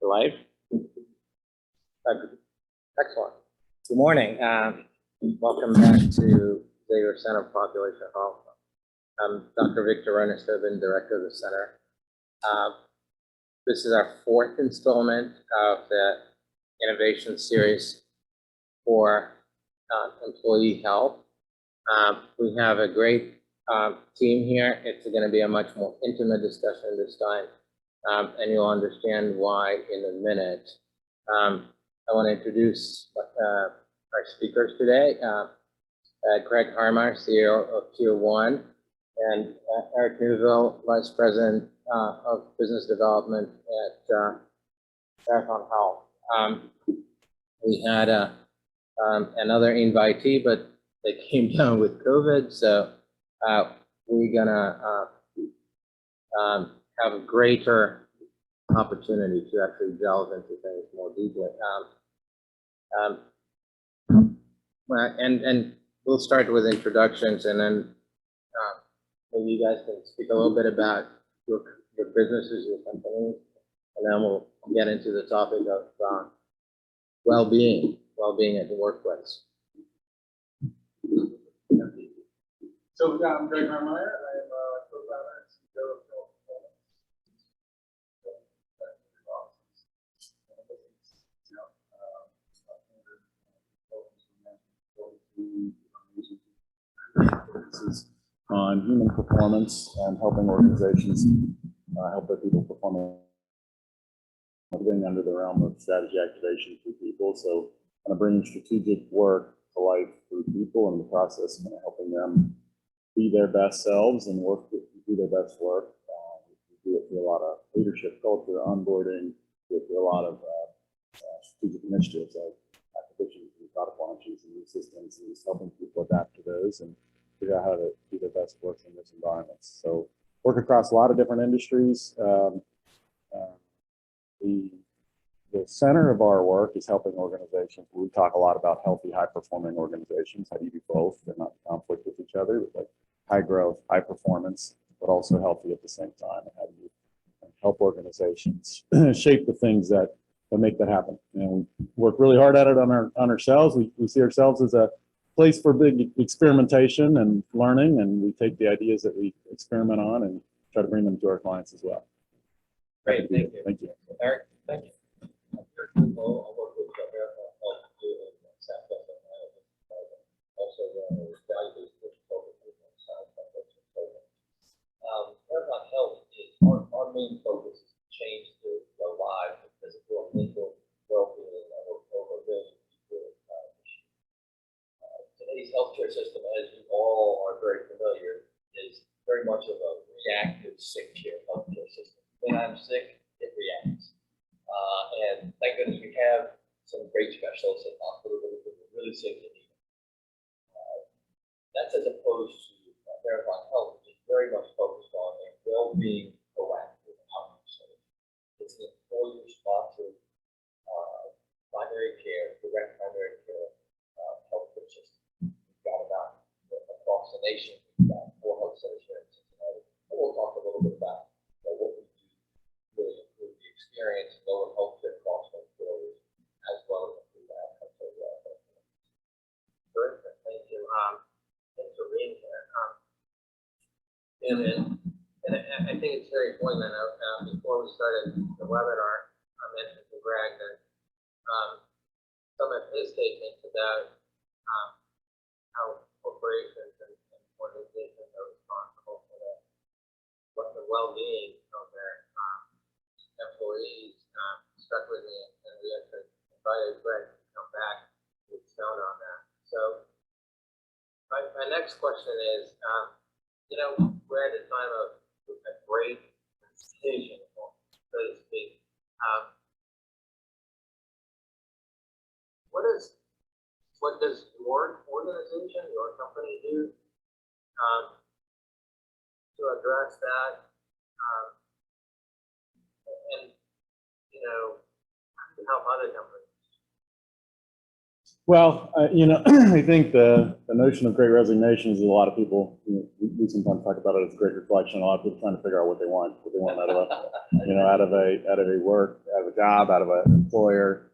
Live? Excellent. Good morning. Welcome back to Xavier Center for Population Health. I'm Dr. Victor Ronis-Tobin, Director of the Center. This is our fourth installment of the innovation series for employee health. We have a great team here. It's going to be a much more intimate discussion this time, and you'll understand why in a minute. I want to introduce our speakers today. Greg Harmeyer, CEO of Tier1, and Eric Neuville, Vice President of Business Development at Tier1 Health. We had another invitee, but they came down with COVID, so we're gonna have a greater opportunity to actually delve into things more deeply. And we'll start with introductions, and then maybe you guys can speak a little bit about your businesses, your companies, and then we'll get into the topic of well-being at the workplace. So I'm Greg Harmeyer. I am co-founder and CEO of Tier1 Performance. On human performance and helping organizations help their people perform everything under the realm of strategy activation for people. So kind of bringing strategic work to life through people, and the process kind of helping them be their best selves and do their best work. We do it through a lot of leadership culture, onboarding, through a lot of strategic initiatives like acquisitions and product launches and new systems, and just helping people adapt to those and figure out how to do their best work in those environments. So work across a lot of different industries. The center of our work is helping organizations. We talk a lot about healthy, high-performing organizations. How do you do both? They're not in conflict with each other, like high growth, high performance, but also healthy at the same time. And how do you help organizations shape the things that make that happen? And we work really hard at it on ourselves. We see ourselves as a place for big experimentation and learning, and we take the ideas that we experiment on and try to bring them to our clients as well. Great, thank you. Thank you. Eric, thank you. Eric Neuville, I work with Xavier Health in Southwest Ohio. Also, value-based focus on Southwest Ohio. Tier1 Health is our main focus is to change the lives of physical and mental well-being of over 1 million people. Today's healthcare system, as you all are very familiar, is very much of a reactive sick care healthcare system. When I'm sick, it reacts. And thank goodness we have some great specialists in hospitals that are really sick and need them. That's as opposed to Tier1 Health, which is very much focused on a well-being proactive outcome service. It's an employer-sponsored primary care, direct primary care healthcare system. We've got about across the nation, we've got 4 health centers here in Cincinnati. And we'll talk a little bit about what we do to really improve the experience, lower healthcare costs for employers, as well as improve outcomes overall. Terrific, thank you. Thanks for being here. And I think it's very important that before we started the webinar, I mentioned to Greg that some of his statements about how corporations and organizations are responsible for the well-being of their employees stuck with me, and we actually invited Greg to come back to expound on that. So my next question is, we're at a time of a great decision, so to speak. What does your organization, your company do to address that? And how to help other companies? Well, I think the notion of great resignation is a lot of people, we sometimes talk about it as great reflection. A lot of people trying to figure out what they want out of out of a work, out of a job, out of an employer.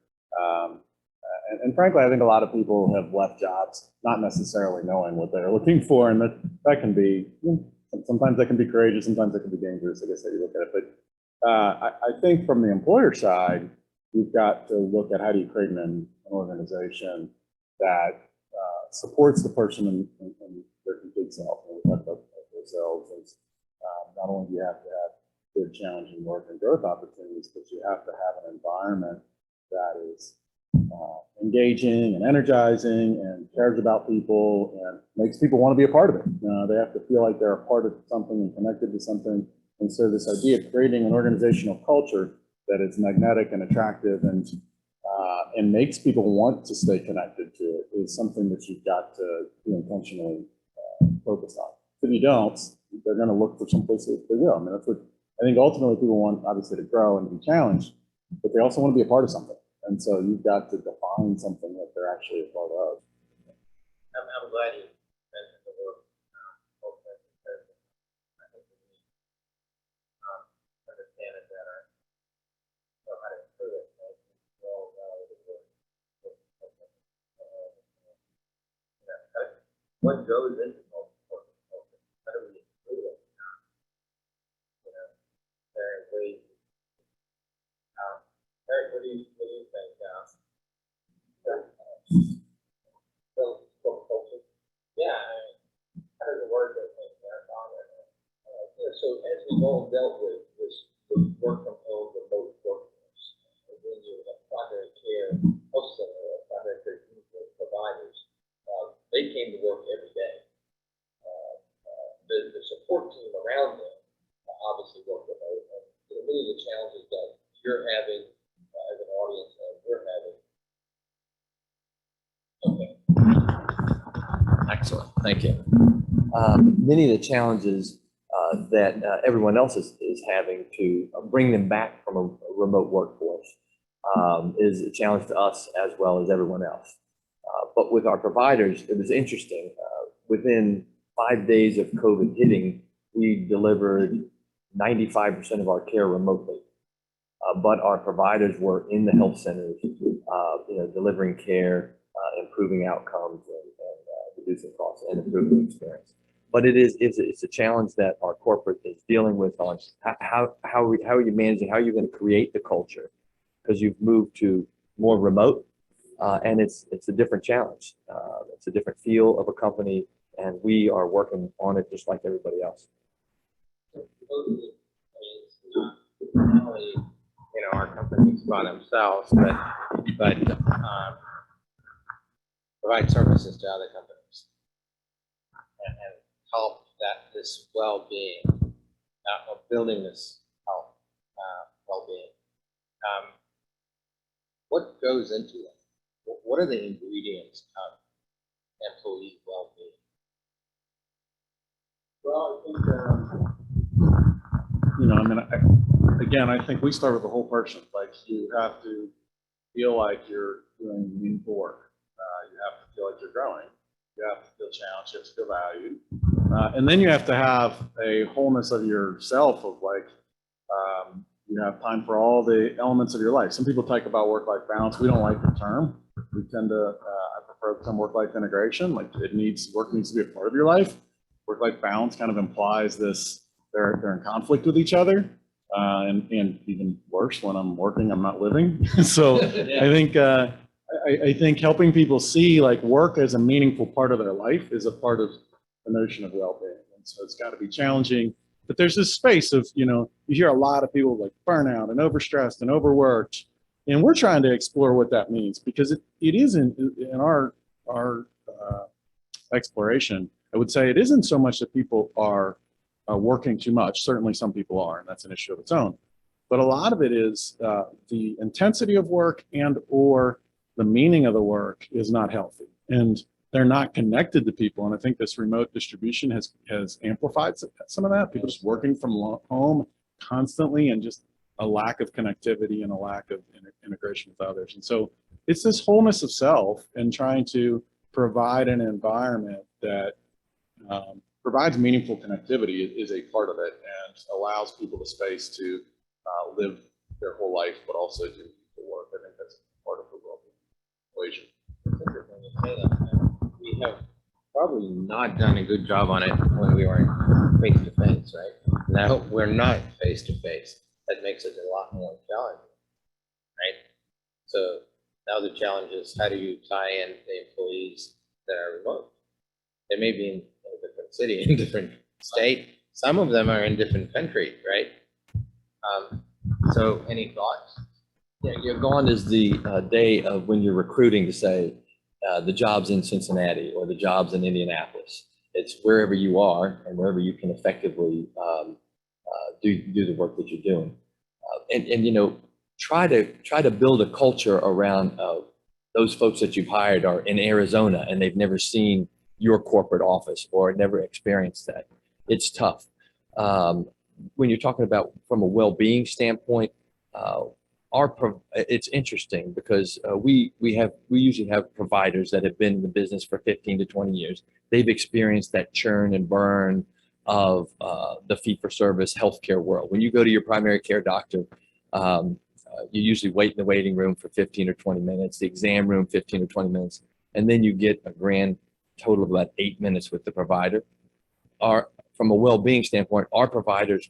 And frankly, I think a lot of people have left jobs not necessarily knowing what they're looking for, and that can be, sometimes that can be courageous, sometimes that can be dangerous, I guess, how you look at it. But I think from the employer side, you've got to look at how do you create an organization that supports the person in their complete self. And we talk about themselves as not only do you have to have good, challenging work and growth opportunities, but you have to have an environment that is engaging and energizing and cares about people and makes people want to be a part of it. They have to feel like they're a part of something and connected to something. And so this idea of creating an organizational culture that is magnetic and attractive and makes people want to stay connected to it is something that you've got to intentionally focus on. If you don't, they're going to look for someplace that they will. I mean, that's what I think ultimately people want, obviously, to grow and be challenged, but they also want to be a part of something. And so you've got to define something that they're actually a part of. I'm glad you mentioned the word culture, because I think we need to understand it better, know how to improve it. Right? Well, what goes into culture? How do we improve it? There are ways. Eric, what do you think? Culture? Yeah, how does it work? So as we've all dealt with this work from home, remote workforce, when you have primary care, health center, primary care providers, they came to work every day. The support team around them obviously worked remote. And many of the challenges that you're having as an audience and we're having. Okay. Excellent, thank you. Many of the challenges that everyone else is having to bring them back from a remote workforce is a challenge to us as well as everyone else. But with our providers, it was interesting. Within 5 days of COVID hitting, we delivered 95% of our care remotely. But our providers were in the health centers, delivering care, improving outcomes, and reducing costs and improving the experience. But it's a challenge that our corporate is dealing with on how are you managing, how are you going to create the culture, because you've moved to more remote, and it's a different challenge. It's a different feel of a company, and we are working on it just like everybody else. Not only our companies by themselves, but provide services to other companies and help this well-being, building this health well-being. What goes into it? What are the ingredients of employee well-being? Well, I think we start with the whole person. Like, you have to feel like you're doing meaningful work. You have to feel like you're growing. You have to feel challenged. You have to feel valued. And then you have to have a wholeness of yourself of like, you have time for all the elements of your life. Some people talk about work-life balance. We don't like the term. We tend to, I prefer the term work-life integration. Like, work needs to be a part of your life. Work-life balance kind of implies this, they're in conflict with each other. And even worse, when I'm working, I'm not living. So yeah. I think helping people see like work as a meaningful part of their life is a part of the notion of well-being. And so it's got to be challenging. But there's this space of, you hear a lot of people like burnout and overstressed and overworked. And we're trying to explore what that means, because it isn't in our exploration. I would say it isn't so much that people are working too much. Certainly some people are, and that's an issue of its own. But a lot of it is the intensity of work and or the meaning of the work is not healthy. And they're not connected to people. And I think this remote distribution has amplified some of that. People just working from home constantly and just a lack of connectivity and a lack of integration with others. And so it's this wholeness of self and trying to provide an environment that provides meaningful connectivity is a part of it and allows people the space to live their whole life, but also do the work. I think that's part of the equation. It's interesting you say that. We have probably not done a good job on it when we were face to face, right? Now we're not face to face. That makes it a lot more challenging, right? So now the challenge is how do you tie in the employees that are remote? They may be in a different city, in a different state. Some of them are in different countries, right? So any thoughts? Yeah, you're gone is the day of when you're recruiting to say the job's in Cincinnati or the job's in Indianapolis. It's wherever you are and wherever you can effectively do the work that you're doing. And you know, try to build a culture around those folks that you've hired are in Arizona and they've never seen your corporate office or never experienced that. It's tough. When you're talking about from a well-being standpoint, it's interesting because we usually have providers that have been in the business for 15 to 20 years. They've experienced that churn and burn of the fee-for-service healthcare world. When you go to your primary care doctor, you usually wait in the waiting room for 15 or 20 minutes, the exam room 15 or 20 minutes, and then you get a grand total of about 8 minutes with the provider. From a well-being standpoint, our providers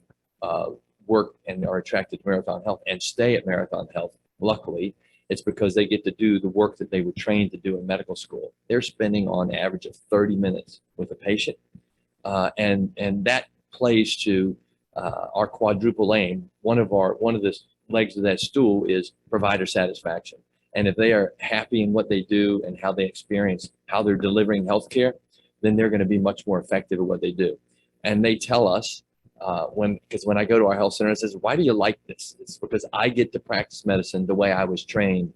work and are attracted to Marathon Health and stay at Marathon Health. Luckily, it's because they get to do the work that they were trained to do in medical school. They're spending on average of 30 minutes with a patient. And that plays to our quadruple aim. One of the legs of that stool is provider satisfaction. And if they are happy in what they do and how they experience, how they're delivering healthcare, then they're going to be much more effective at what they do. And they tell us because when I go to our health center, it says, why do you like this? It's because I get to practice medicine the way I was trained,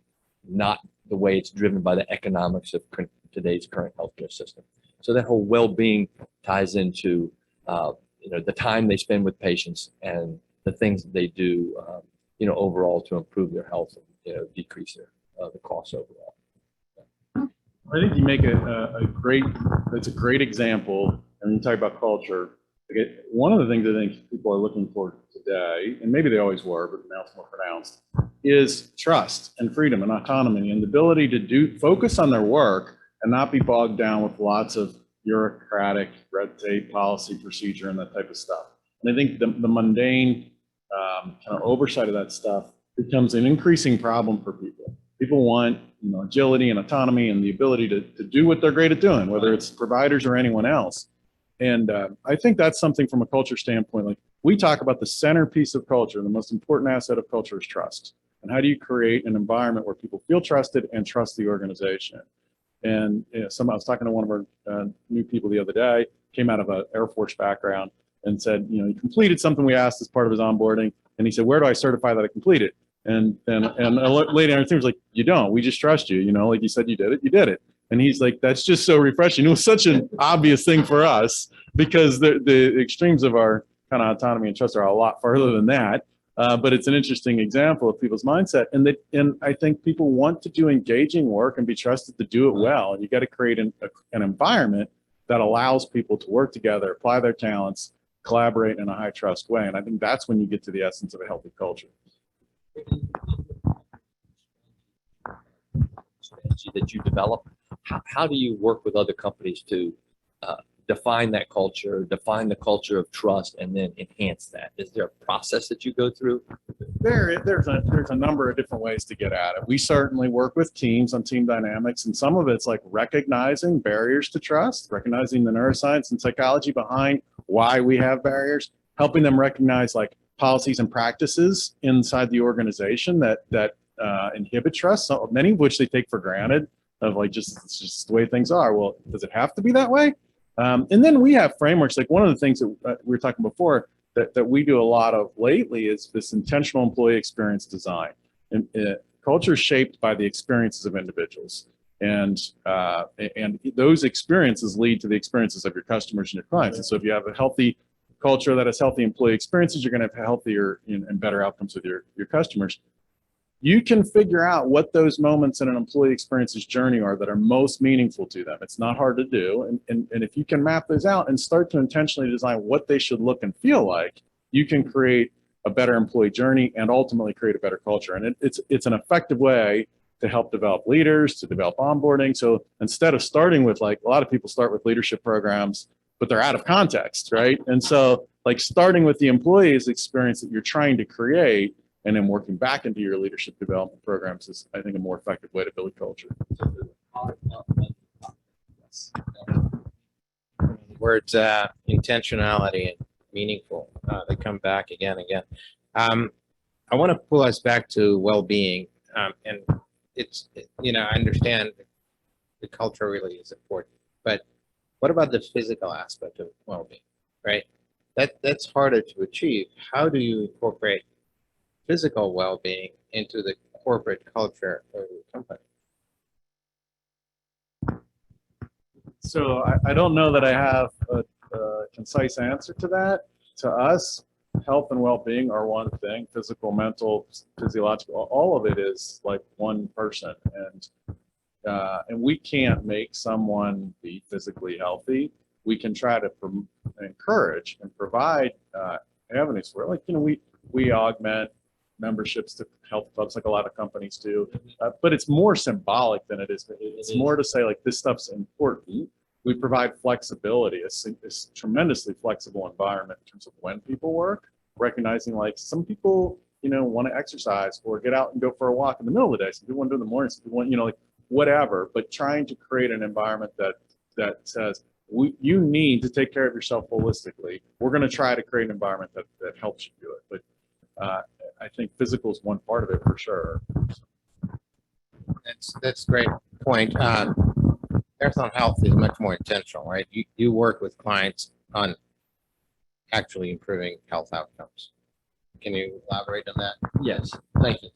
not the way it's driven by the economics of today's current healthcare system. So that whole well-being ties into the time they spend with patients and the things that they do overall to improve their health and decrease the costs overall. I think you make that's a great example. And you talk about culture. One of the things I think people are looking for today, and maybe they always were, but now it's more pronounced, is trust and freedom and autonomy and the ability to focus on their work and not be bogged down with lots of bureaucratic red tape, policy, procedure, and that type of stuff. And I think the mundane kind of oversight of that stuff becomes an increasing problem for people. People want agility and autonomy and the ability to do what they're great at doing, whether it's providers or anyone else. And I think that's something from a culture standpoint. Like we talk about the centerpiece of culture, the most important asset of culture is trust. And how do you create an environment where people feel trusted and trust the organization? And I was talking to one of our new people the other day, came out of an Air Force background and said, he completed something we asked as part of his onboarding. And he said, where do I certify that I completed? And a lady on our team was like, you don't, we just trust you, like you said, you did it. And he's like, that's just so refreshing. It was such an obvious thing for us because the extremes of our kind of autonomy and trust are a lot farther than that. But it's an interesting example of people's mindset. And I think people want to do engaging work and be trusted to do it well. And you got to create an environment that allows people to work together, apply their talents, collaborate in a high trust way. And I think that's when you get to the essence of a healthy culture. Strategy that you develop, how do you work with other companies to define that culture, define the culture of trust, and then enhance that? Is there a process that you go through? There's a number of different ways to get at it. We certainly work with teams on team dynamics, and some of it's like recognizing barriers to trust, recognizing the neuroscience and psychology behind why we have barriers, helping them recognize like policies and practices inside the organization that inhibit trust, so many of which they take for granted, of like it's just the way things are. Well, does it have to be that way? And then we have frameworks. Like one of the things that we were talking before that we do a lot of lately is this intentional employee experience design. And culture is shaped by the experiences of individuals, and those experiences lead to the experiences of your customers and your clients. And so if you have a healthy culture that has healthy employee experiences, you're going to have healthier and better outcomes with your customers. You can figure out what those moments in an employee experiences journey are that are most meaningful to them. It's not hard to do. And if you can map those out and start to intentionally design what they should look and feel like, you can create a better employee journey and ultimately create a better culture. And it's an effective way to help develop leaders, to develop onboarding. So instead of starting with, like, a lot of people start with leadership programs, but they're out of context, right? And so, like, starting with the employee's experience that you're trying to create and then working back into your leadership development programs is, I think, a more effective way to build culture. Words, intentionality and meaningful, they come back again and again. I want to pull us back to well-being, and I understand the culture really is important, but what about the physical aspect of well-being, right? That's harder to achieve. How do you incorporate physical well-being into the corporate culture of your company? So I don't know that I have a concise answer to that. To us, health and well-being are one thing: physical, mental, physiological. All of it is like one person, and we can't make someone be physically healthy. We can try to encourage and provide avenues for it. Like, we augment memberships to health clubs, like a lot of companies do, but it's more symbolic than it is. It's more to say, like, this stuff's important. We provide flexibility, a tremendously flexible environment in terms of when people work, recognizing, like, some people, want to exercise or get out and go for a walk in the middle of the day. Some people want to do it in the morning, some people want, like, whatever, but trying to create an environment that says, you need to take care of yourself holistically. We're going to try to create an environment that helps you do it. But I think physical is one part of it for sure. That's a great point. Marathon Health is much more intentional, right? You work with clients on actually improving health outcomes. Can you elaborate on that? Yes. Thank you.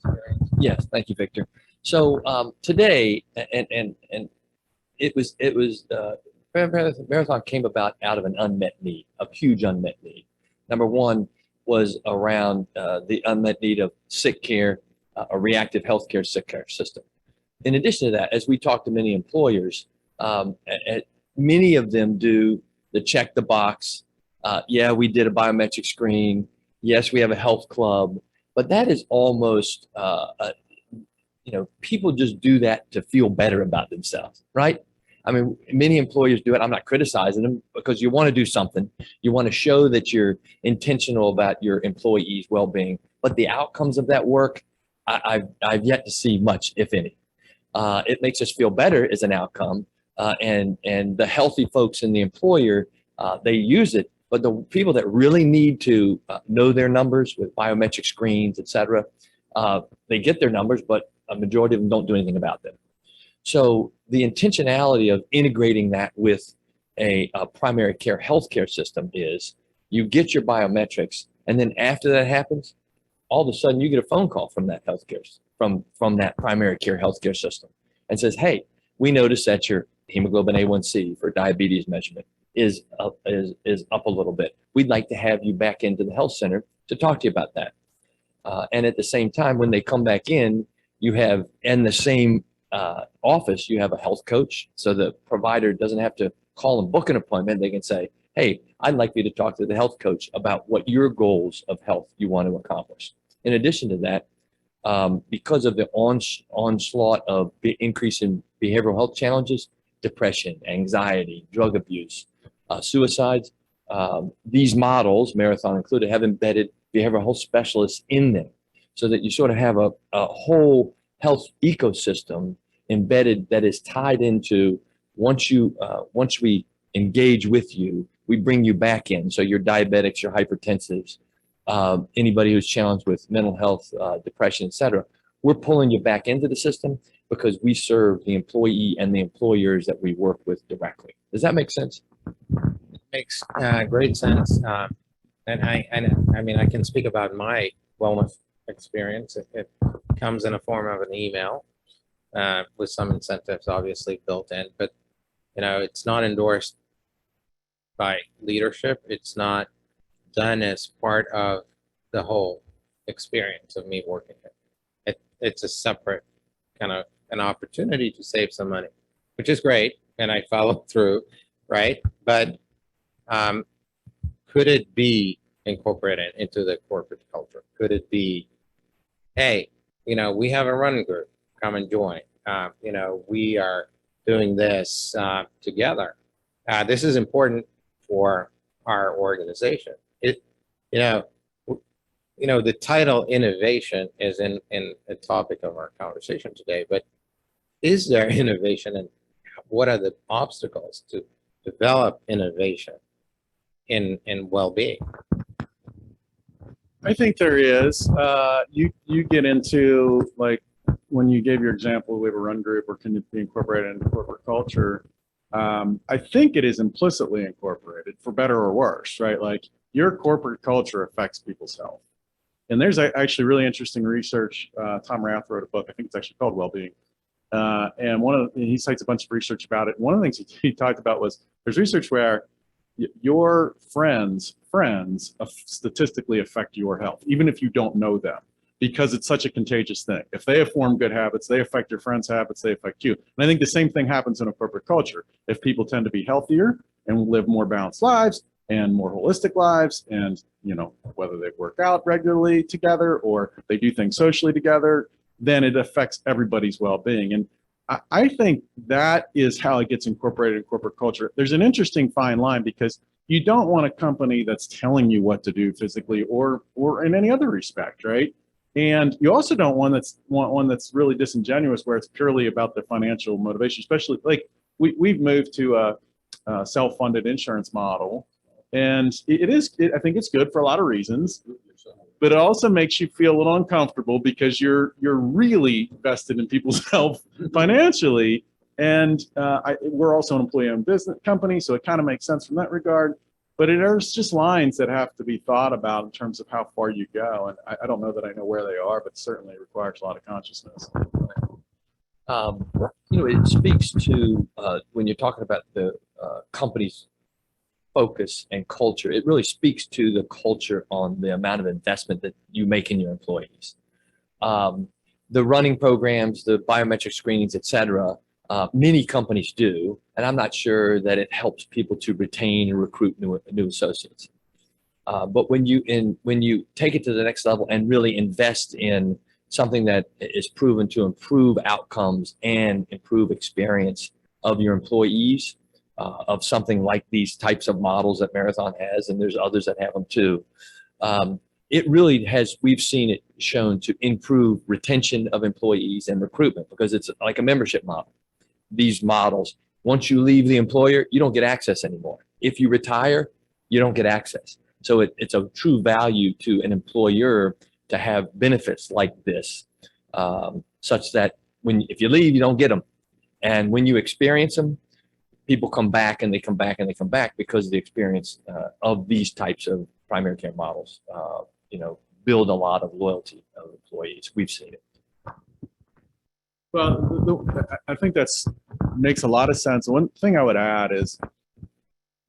Yes, thank you, Victor. So today, and it was Marathon came about out of an unmet need, a huge unmet need. Number one was around the unmet need of sick care, a reactive healthcare sick care system. In addition to that, as we talk to many employers, many of them do the check the box. Yeah, we did a biometric screen. Yes, we have a health club, but that is almost, people just do that to feel better about themselves, right? I mean, many employers do it. I'm not criticizing them, because you want to do something. You want to show that you're intentional about your employees' well-being, but the outcomes of that work, I've yet to see much, if any. It makes us feel better as an outcome, and the healthy folks in the employer, they use it. But the people that really need to know their numbers with biometric screens, et cetera, they get their numbers, but a majority of them don't do anything about them. So the intentionality of integrating that with a primary care healthcare system is you get your biometrics, and then after that happens, all of a sudden you get a phone call from that healthcare, from that primary care healthcare system, and says, hey, we noticed that your hemoglobin A1C for diabetes measurement is up a little bit. We'd like to have you back into the health center to talk to you about that. And at the same time, when they come back in, you have in the same office, you have a health coach. So the provider doesn't have to call and book an appointment. They can say, hey, I'd like you to talk to the health coach about what your goals of health you want to accomplish. In addition to that, because of the onslaught of the increase in behavioral health challenges, depression, anxiety, drug abuse, suicides, these models, Marathon included, have embedded behavioral health specialists in them, so that you sort of have a whole health ecosystem embedded that is tied into once we engage with you, we bring you back in. So your diabetics, your hypertensives, anybody who's challenged with mental health, depression, et cetera, we're pulling you back into the system because we serve the employee and the employers that we work with directly. Does that make sense? It makes great sense. And I mean, I can speak about my wellness experience. It comes in a form of an email with some incentives obviously built in, but it's not endorsed by leadership. It's not done as part of the whole experience of me working here. It's a separate kind of an opportunity to save some money, which is great, and I follow through, right? But could it be incorporated into the corporate culture? Could it be, hey, we have a running group, come and join. We are doing this together. This is important for our organization. The title innovation is in a topic of our conversation today, but is there innovation, and what are the obstacles to develop innovation in well-being? I think there is. You get into, like, when you gave your example, we have a run group, or can it be incorporated into corporate culture? I think it is implicitly incorporated, for better or worse, right? Like, your corporate culture affects people's health. And there's actually really interesting research. Tom Rath wrote a book, I think it's actually called Wellbeing. And he cites a bunch of research about it. One of the things he talked about was there's research where your friends statistically affect your health, even if you don't know them, because it's such a contagious thing. If they have formed good habits, they affect your friends' habits, they affect you. And I think the same thing happens in a corporate culture. If people tend to be healthier and live more balanced lives and more holistic lives, and whether they work out regularly together or they do things socially together, then it affects everybody's well-being. And I think that is how it gets incorporated in corporate culture. There's an interesting fine line, because you don't want a company that's telling you what to do physically or in any other respect, right? And you also don't want one that's really disingenuous, where it's purely about the financial motivation. Especially, like, we've moved to a self-funded insurance model, and I think it's good for a lot of reasons. But it also makes you feel a little uncomfortable, because you're really vested in people's health financially. And we're also an employee-owned business company, so it kind of makes sense from that regard. But there's just lines that have to be thought about in terms of how far you go. And I don't know that I know where they are, but certainly it requires a lot of consciousness. It speaks to, when you're talking about the company's focus and culture, it really speaks to the culture on the amount of investment that you make in your employees. The running programs, the biometric screenings, et cetera, many companies do, and I'm not sure that it helps people to retain and recruit new associates. But when you take it to the next level and really invest in something that is proven to improve outcomes and improve experience of your employees, of something like these types of models that Marathon has, and there's others that have them too. It really has, we've seen it shown to improve retention of employees and recruitment, because it's like a membership model. These models, once you leave the employer, you don't get access anymore. If you retire, you don't get access. So it's a true value to an employer to have benefits like this, such that if you leave, you don't get them. And when you experience them, people come back and they come back and they come back, because the experience of these types of primary care models, build a lot of loyalty of employees. We've seen it. Well, I think makes a lot of sense. One thing I would add is,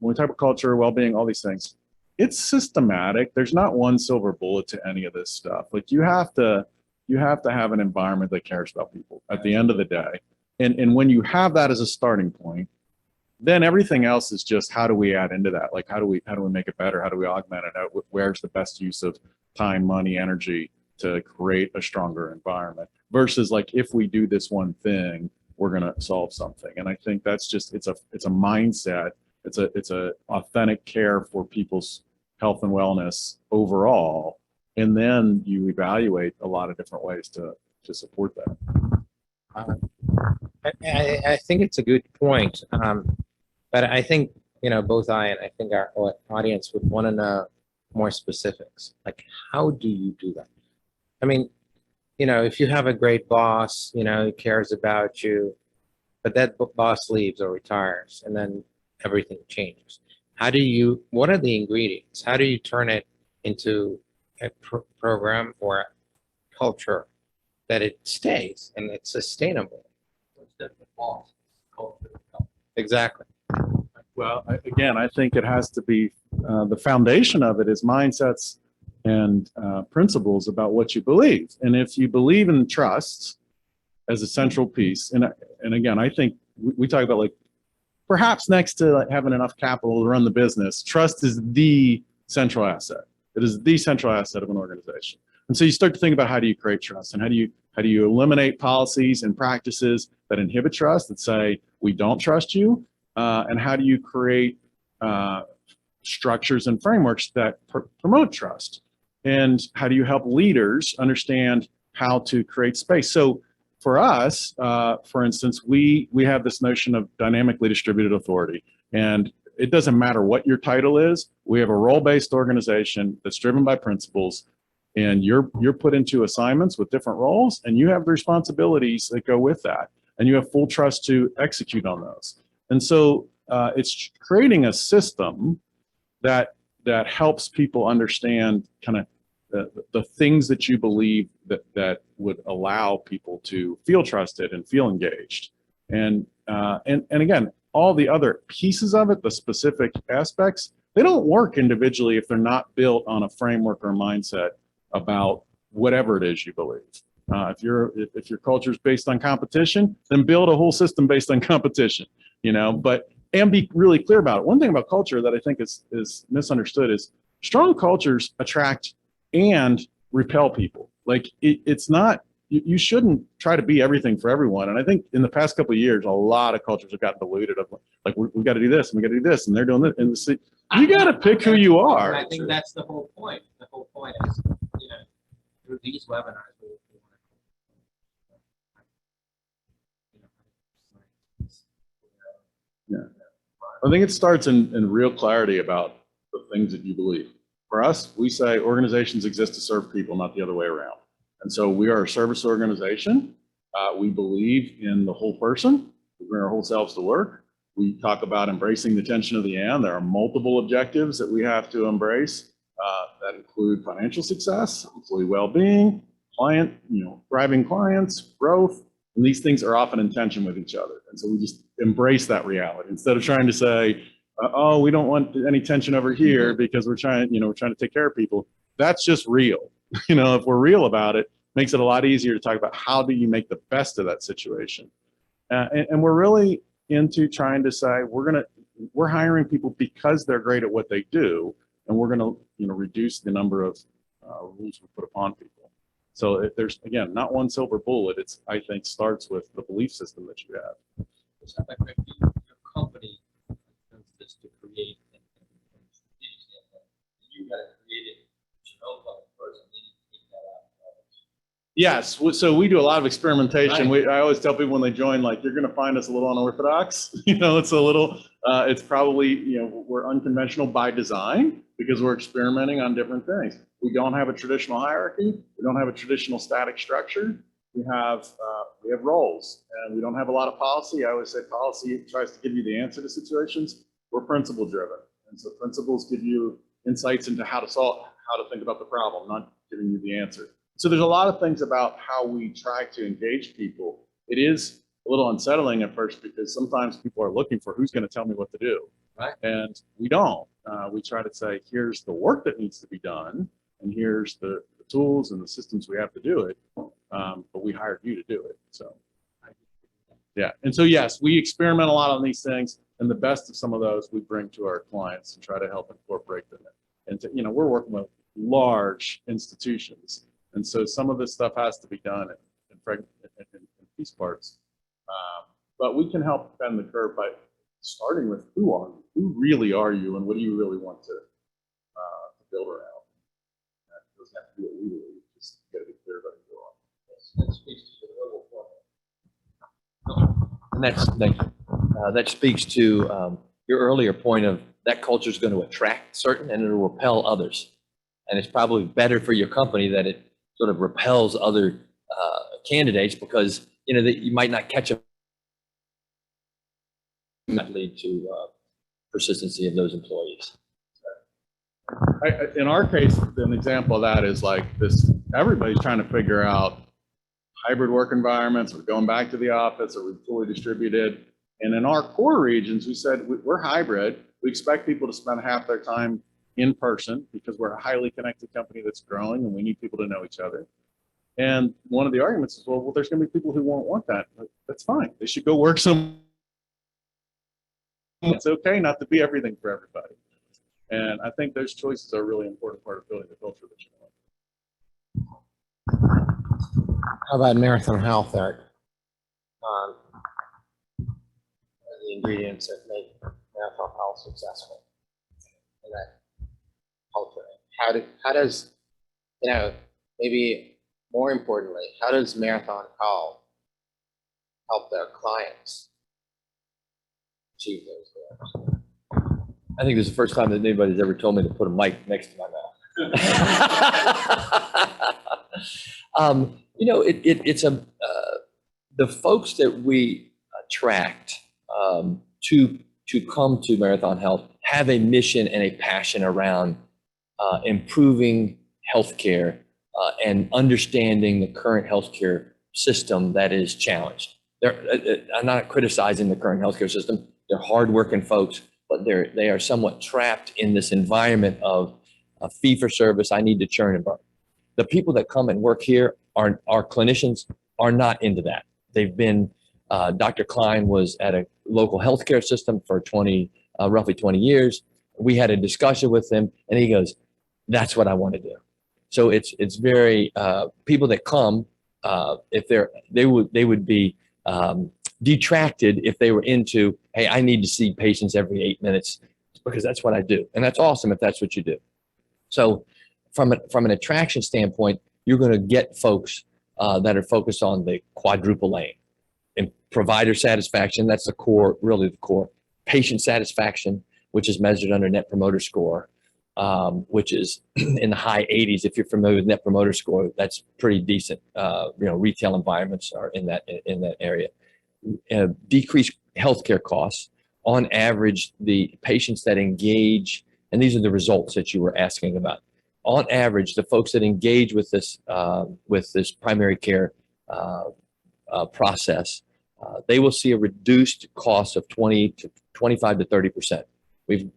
when we talk about culture, well-being, all these things, it's systematic. There's not one silver bullet to any of this stuff. Like, you have to have an environment that cares about people at the end of the day. And when you have that as a starting point, then everything else is just, how do we add into that? Like, how do we make it better? How do we augment it? Where's the best use of time, money, energy to create a stronger environment, versus, like, if we do this one thing, we're going to solve something. And I think that's just, it's a mindset. It's a authentic care for people's health and wellness overall. And then you evaluate a lot of different ways to support that. I think it's a good point. But I think, both I think our audience would want to know more specifics. Like, how do you do that? I mean, if you have a great boss, who cares about you, but that boss leaves or retires, and then everything changes. What are the ingredients? How do you turn it into a program or a culture that it stays and it's sustainable? Exactly. Well, again, I think it has to be, the foundation of it is mindsets and principles about what you believe. And if you believe in trust as a central piece, and again, I think we talk about, like, perhaps next to, like, having enough capital to run the business, trust is the central asset. It is the central asset of an organization. And so you start to think about, how do you create trust, and how do you eliminate policies and practices that inhibit trust, that say we don't trust you, and how do you create structures and frameworks that promote trust, and how do you help leaders understand how to create space. So for us, for instance, we have this notion of dynamically distributed authority, and it doesn't matter what your title is. We have a role-based organization that's driven by principles, and you're put into assignments with different roles, and you have the responsibilities that go with that, and you have full trust to execute on those. And so it's creating a system that helps people understand kind of the things that you believe that would allow people to feel trusted and feel engaged. And again, all the other pieces of it, the specific aspects, they don't work individually if they're not built on a framework or a mindset about whatever it is you believe. If your culture is based on competition, then build a whole system based on competition, and be really clear about it. One thing about culture that I think is misunderstood is strong cultures attract and repel people. Like, it's not, you shouldn't try to be everything for everyone. And I think in the past couple of years, a lot of cultures have gotten diluted of, like, we've got to do this and we got to do this, and they're doing this. And you got to pick who you are. I think that's the whole point. The whole point is, through these webinars, Yeah. I think it starts in real clarity about the things that you believe. For us, we say organizations exist to serve people, not the other way around. And so we are a service organization. We believe in the whole person. We bring our whole selves to work. We talk about embracing the tension of the and. There are multiple objectives that we have to embrace that include financial success, employee well-being, client, thriving clients, growth. And these things are often in tension with each other. And so we just embrace that reality instead of trying to say, oh, we don't want any tension over here because we're trying to take care of people. That's just real. If we're real about it, makes it a lot easier to talk about how do you make the best of that situation. And we're really into trying to say, we're hiring people because they're great at what they do, and we're going to, reduce the number of rules we put upon people. So there's, again, not one silver bullet. It's, I think, starts with the belief system that you have. Your company does this to create and you got to create it first, and then you take that out. Yes, so we do a lot of experimentation. Right. I always tell people when they join, like, you're going to find us a little unorthodox. It's a little, it's probably, we're unconventional by design because we're experimenting on different things. We don't have a traditional hierarchy. We don't have a traditional static structure. We have roles, and we don't have a lot of policy. I always say policy tries to give you the answer to situations. We're principle driven, and so principles give you insights into how to think about the problem, not giving you the answer. So there's a lot of things about how we try to engage people. It is a little unsettling at first because sometimes people are looking for who's going to tell me what to do, Right. and we don't. We try to say, here's the work that needs to be done, and here's the tools and the systems we have to do it. But we hired you to do it. So, yeah. And so, yes, we experiment a lot on these things, and the best of some of those we bring to our clients and try to help incorporate them. And we're working with large institutions, and so some of this stuff has to be done in piece parts. But we can help bend the curve by starting with who really are you, and what do you really want to build around. That doesn't have to be what we believe. Just got to be clear about who you are. That speaks to the level format. And that speaks to your earlier point of that culture is going to attract certain and it'll repel others. And it's probably better for your company that it sort of repels other candidates because, that you might not catch up. That lead to persistency of those employees. In our case, an example of that is like this, everybody's trying to figure out hybrid work environments. We're going back to the office, are we fully distributed? And in our core regions, we said we're hybrid. We expect people to spend half their time in person because we're a highly connected company that's growing and we need people to know each other. And one of the arguments is, well, there's going to be people who won't want that. But that's fine. They should go work some. It's okay not to be everything for everybody. And I think those choices are a really important part of building the culture that you want. How about Marathon Health, Eric? The ingredients that make Marathon Health successful in that culture. How does, maybe more importantly, how does Marathon Health help their clients achieve those goals? I think this is the first time that anybody's ever told me to put a mic next to my mouth. It's the folks that we attract to come to Marathon Health have a mission and a passion around improving healthcare and understanding the current healthcare system that is challenged. I'm not criticizing the current healthcare system. They're hardworking folks, but they are somewhat trapped in this environment of a fee for service. I need to churn and burn. The people that come and work here our clinicians are not into that. They've been, Dr. Klein was at a local healthcare system for roughly 20 years. We had a discussion with him and he goes, that's what I want to do. So it's very, people that come, if they would be detracted if they were into, hey, I need to see patients every 8 minutes because that's what I do. And that's awesome if that's what you do. So from an attraction standpoint, you're going to get folks that are focused on the quadruple aim. And provider satisfaction, that's the core, really the core. Patient satisfaction, which is measured under Net Promoter Score, which is in the high 80s. If you're familiar with Net Promoter Score, that's pretty decent. Retail environments are in that area. Decreased healthcare costs. On average, the patients that engage, and these are the results that you were asking about. On average, the folks that engage with this primary care process, they will see a reduced cost of 25 to 30%.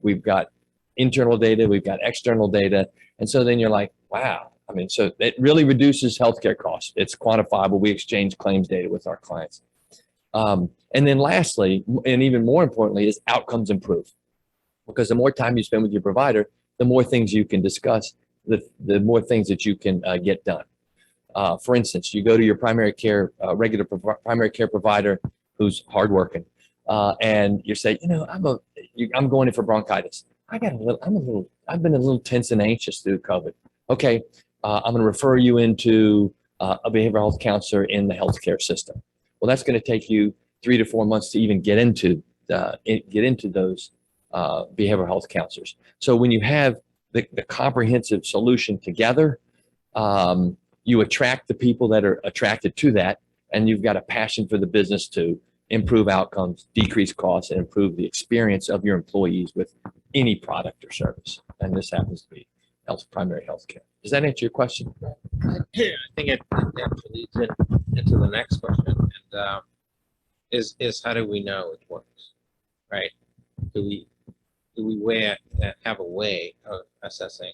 We've got internal data, we've got external data, and so then you're like, wow. I mean, so it really reduces healthcare costs. It's quantifiable. We exchange claims data with our clients. And then lastly, and even more importantly, is outcomes improve. Because the more time you spend with your provider, the more things you can discuss, the more things that you can get done. For instance, you go to your primary care, regular primary care provider who's hardworking, and you say, I'm going in for bronchitis. I've been a little tense and anxious through COVID. Okay, I'm going to refer you into a behavioral health counselor in the healthcare system. Well, that's going to take you 3 to 4 months to even get into those behavioral health counselors. So when you have the comprehensive solution together, you attract the people that are attracted to that, and you've got a passion for the business to improve outcomes, decrease costs, and improve the experience of your employees with any product or service. And this happens to be primary health care. Does that answer your question? Yeah, I think it actually leads into the next question, and is how do we know it works, right? Do we have a way of assessing,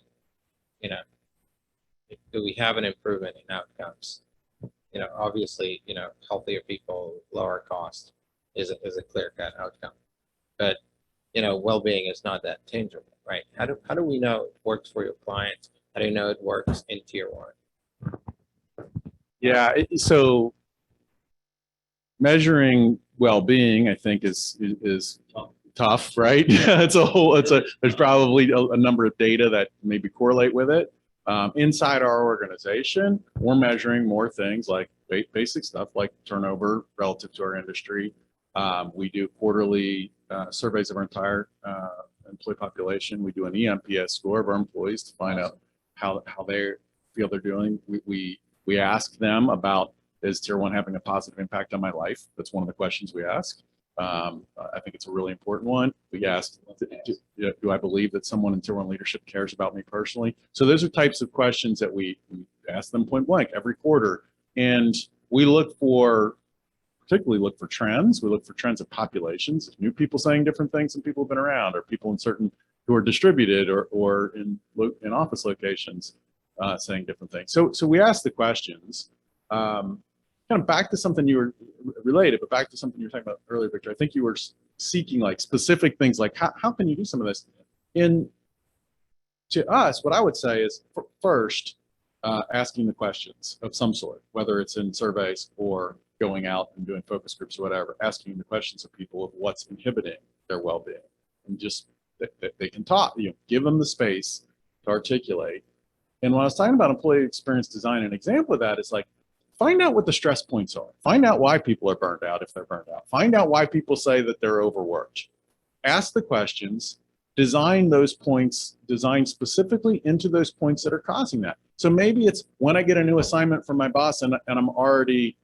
do we have an improvement in outcomes? Obviously, healthier people, lower cost is a clear-cut outcome, but well-being is not that tangible, right? How do we know it works for your clients? How do you know it works in Tier 1? Yeah, so measuring well-being, I think, is tough, right? There's probably a number of data that maybe correlate with it. Inside our organization, we're measuring more things like basic stuff like turnover relative to our industry. We do quarterly surveys of our entire employee population. We do an eNPS score of our employees to find out how they feel they're doing. We ask them about, is Tier 1 having a positive impact on my life? That's one of the questions we ask. I think it's a really important one. We ask, do I believe that someone in Tier 1 leadership cares about me personally? So those are types of questions that we ask them point blank every quarter. And we look for particularly look for trends. We look for trends of populations, new people saying different things than people have been around, or people in certain who are distributed or in office locations saying different things. So we ask the questions. Kind of back to something you were related, but back to something you were talking about earlier, Victor. I think you were seeking like specific things, like how can you do some of this? To us, what I would say is first, asking the questions of some sort, whether it's in surveys or going out and doing focus groups or whatever, asking the questions of people of what's inhibiting their well-being, and just that they can talk, give them the space to articulate. And when I was talking about employee experience design, an example of that is like, find out what the stress points are. Find out why people are burned out if they're burned out. Find out why people say that they're overworked. Ask the questions, design those points, design specifically into those points that are causing that. So maybe it's when I get a new assignment from my boss and I'm already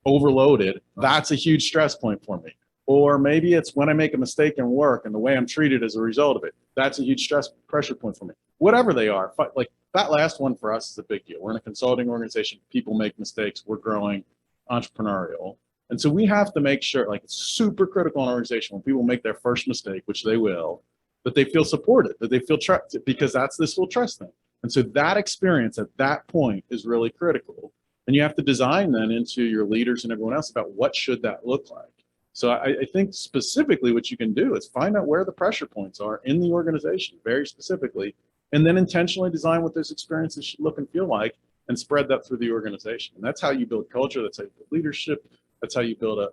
overloaded, that's a huge stress point for me. Or maybe it's when I make a mistake in work and the way I'm treated as a result of it, that's a huge stress pressure point for me. Whatever they are, like that last one for us is a big deal. We're in a consulting organization, people make mistakes, we're growing, entrepreneurial. And so we have to make sure, like it's super critical in an organization when people make their first mistake, which they will, that they feel supported, that they feel trusted, because that's this whole trust thing. And so that experience at that point is really critical. And you have to design then into your leaders and everyone else about what should that look like. So I think specifically what you can do is find out where the pressure points are in the organization, very specifically, and then intentionally design what those experiences should look and feel like and spread that through the organization. And that's how you build culture, that's how you build leadership, that's how you build a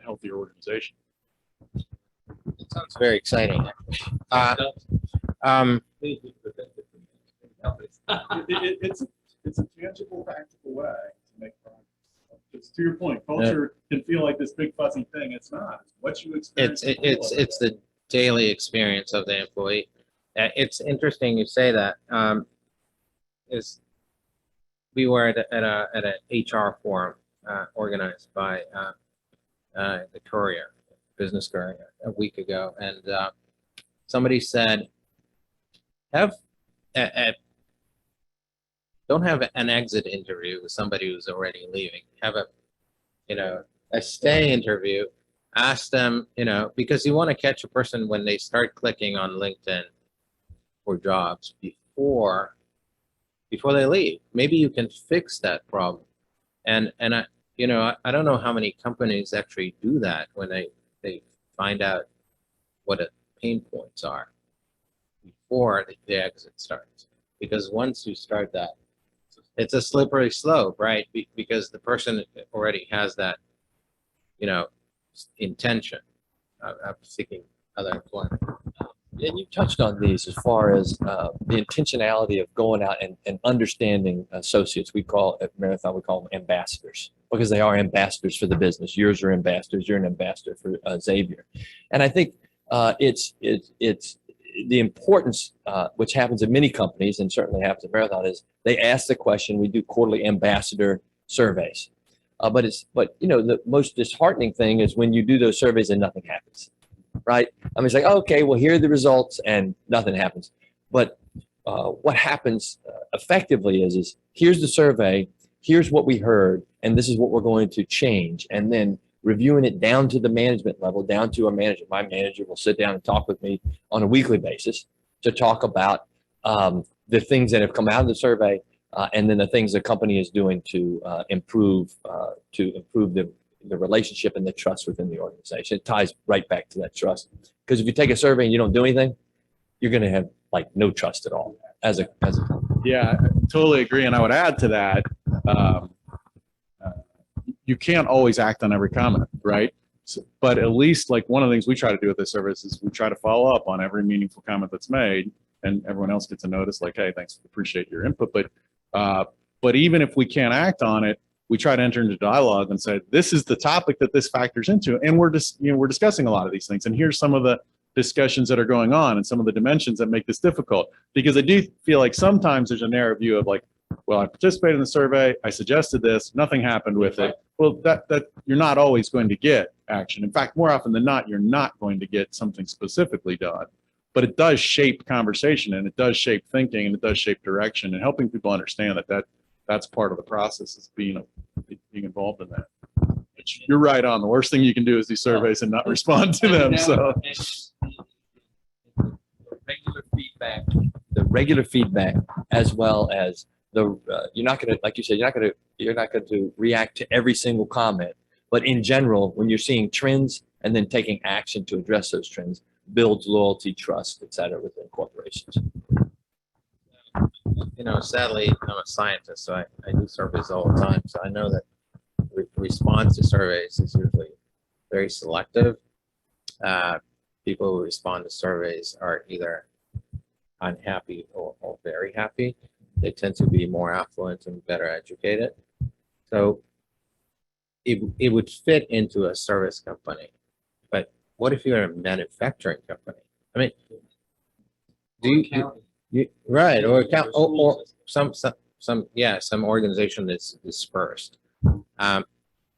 healthier organization. It sounds very exciting. It's a tangible, practical way to make progress. It's to your point, culture can feel like this big fuzzy thing. It's not. It's what you experience. It's the daily experience of the employee. It's interesting you say that. We were at an HR forum organized by the Courier, Business Courier, a week ago, and somebody said, don't have an exit interview with somebody who's already leaving. Have a stay interview. Ask them, because you want to catch a person when they start clicking on LinkedIn for jobs before they leave. Maybe you can fix that problem. And I don't know how many companies actually do that when they find out what the pain points are before the exit starts. Because once you start that, it's a slippery slope, right? Because the person already has that, intention of seeking other employment. And you touched on these as far as the intentionality of going out and understanding associates. At Marathon, we call them ambassadors, because they are ambassadors for the business. Yours are ambassadors. You're an ambassador for Xavier. And I think it's the importance, which happens in many companies and certainly happens at Marathon, is they ask the question. We do quarterly ambassador surveys. But the most disheartening thing is when you do those surveys and nothing happens. Right? I mean, it's like, okay, well, here are the results and nothing happens. But what happens effectively is here's the survey, here's what we heard, and this is what we're going to change. And then reviewing it down to the management level, down to a manager. My manager will sit down and talk with me on a weekly basis to talk about the things that have come out of the survey and then the things the company is doing to improve the relationship and the trust within the organization. It ties right back to that trust. Because if you take a survey and you don't do anything, you're going to have like no trust at all as a company. Yeah, I totally agree. And I would add to that, you can't always act on every comment, right? But at least like one of the things we try to do with this service is we try to follow up on every meaningful comment that's made, and everyone else gets a notice like, hey, thanks, appreciate your input. But even if we can't act on it, we try to enter into dialogue and say, this is the topic that this factors into. And we're discussing a lot of these things. And here's some of the discussions that are going on and some of the dimensions that make this difficult. Because I do feel like sometimes there's a narrow view of like, well, I participated in the survey, I suggested this, nothing happened with it. Well, that you're not always going to get action. In fact, more often than not, you're not going to get something specifically done. But it does shape conversation, and it does shape thinking, and it does shape direction, and helping people understand that's part of the process, is being involved in that. you're right on. The worst thing you can do is these surveys and not respond to them. So The regular feedback, as well as the, you're not going to, like you said, you're not going to react to every single comment. But in general, when you're seeing trends and then taking action to address those trends, builds loyalty, trust, et cetera, within corporations. Sadly, I'm a scientist, so I do surveys all the time. So I know that response to surveys is usually very selective. People who respond to surveys are either unhappy or very happy. They tend to be more affluent and better educated. So it would fit into a service company. But what if you're a manufacturing company? I mean, right, or some organization that's dispersed,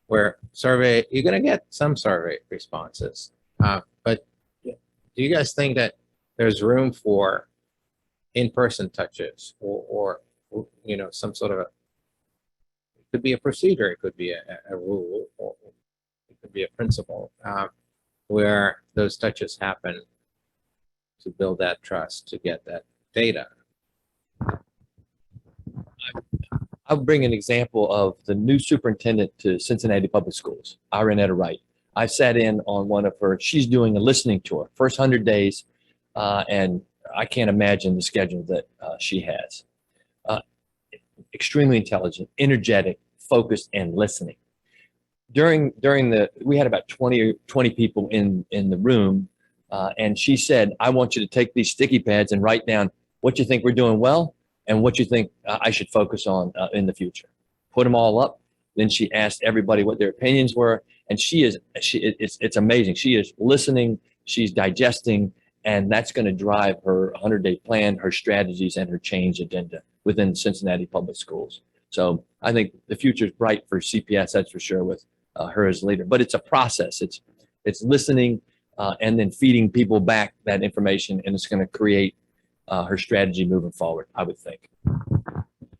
where you're going to get some survey responses, but do you guys think that there's room for in-person touches or some sort of it could be a procedure, it could be a rule, or it could be a principle, where those touches happen to build that trust, to get that data? I'll bring an example of the new superintendent to Cincinnati Public Schools, Ironetta Wright. I sat in on one of her, she's doing a listening tour, first 100 days, and I can't imagine the schedule that she has. Extremely intelligent, energetic, focused, and listening. We had about 20 people in the room, and she said, I want you to take these sticky pads and write down what you think we're doing well and what you think I should focus on in the future. Put them all up. Then she asked everybody what their opinions were, and it's amazing. She is listening, she's digesting, and that's going to drive her 100-day plan, her strategies, and her change agenda within Cincinnati Public Schools. So I think the future is bright for CPS, that's for sure, with her as leader. But it's a process. It's listening and then feeding people back that information, and it's going to create her strategy moving forward, I would think.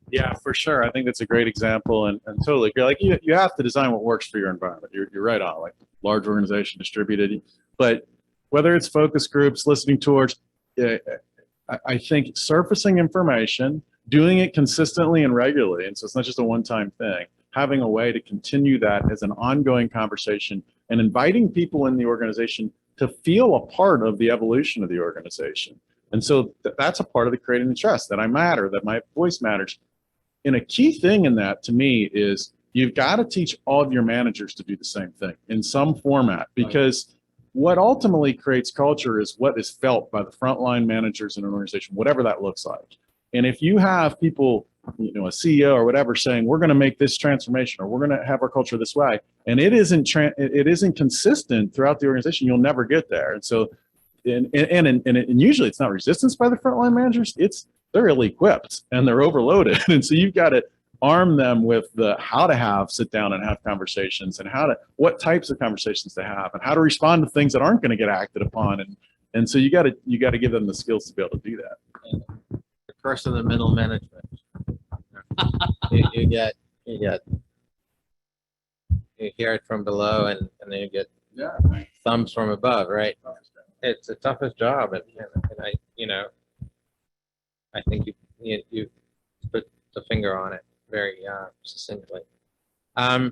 yeah, for sure. I think that's a great example, and totally agree. Like you have to design what works for your environment. You're right on, like large organization, distributed, but whether it's focus groups, listening tours, I think surfacing information, doing it consistently and regularly, and so it's not just a one-time thing, having a way to continue that as an ongoing conversation and inviting people in the organization to feel a part of the evolution of the organization. And so that's a part of the creating the trust, that I matter, that my voice matters. And a key thing in that to me is you've got to teach all of your managers to do the same thing in some format, because what ultimately creates culture is what is felt by the frontline managers in an organization, whatever that looks like. And if you have people, a CEO or whatever, saying we're going to make this transformation or we're going to have our culture this way, and it isn't consistent throughout the organization, you'll never get there. And so, and usually it's not resistance by the frontline managers; they're ill-equipped and they're overloaded. And so you've got to arm them with how to sit down and have conversations, and what types of conversations to have, and how to respond to things that aren't going to get acted upon. And so you got to give them the skills to be able to do that. The curse of the middle management. you hear it from below, and then you get thumbs from above, right? It's the toughest job, and I think you put the finger on it very succinctly. I